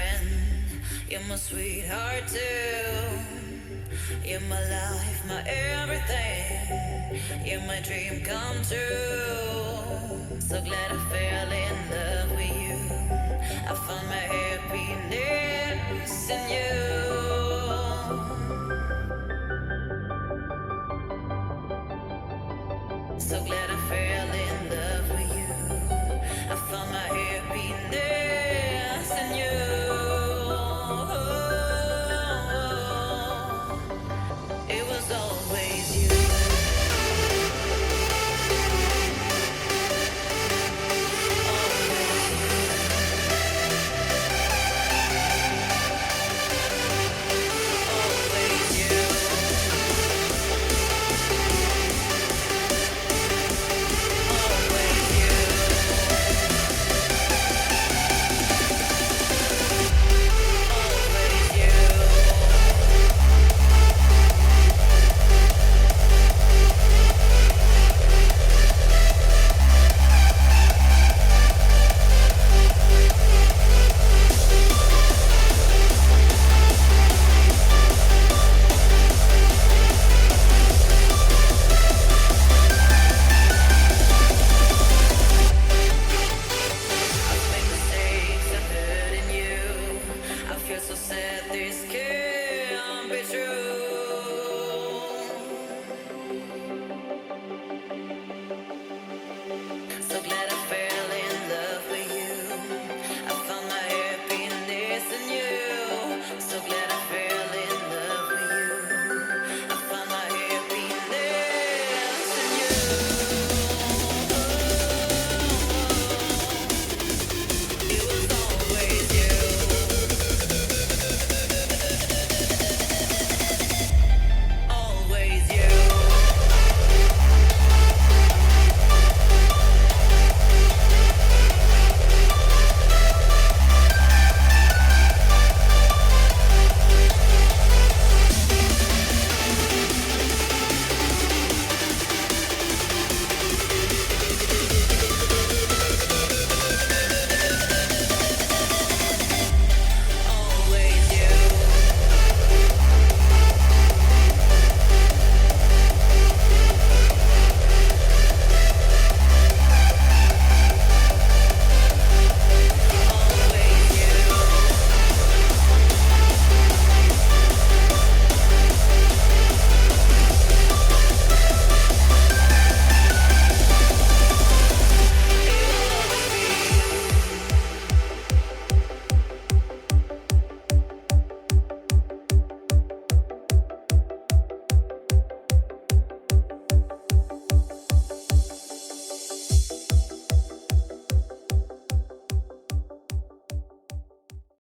friend, you're my sweetheart too. You're my life, my everything. You're my dream come true. So glad I fell in love with you. I found my happiness in you. So glad I fell in love with you. I found my happiness in you. It was always you. So sad this kid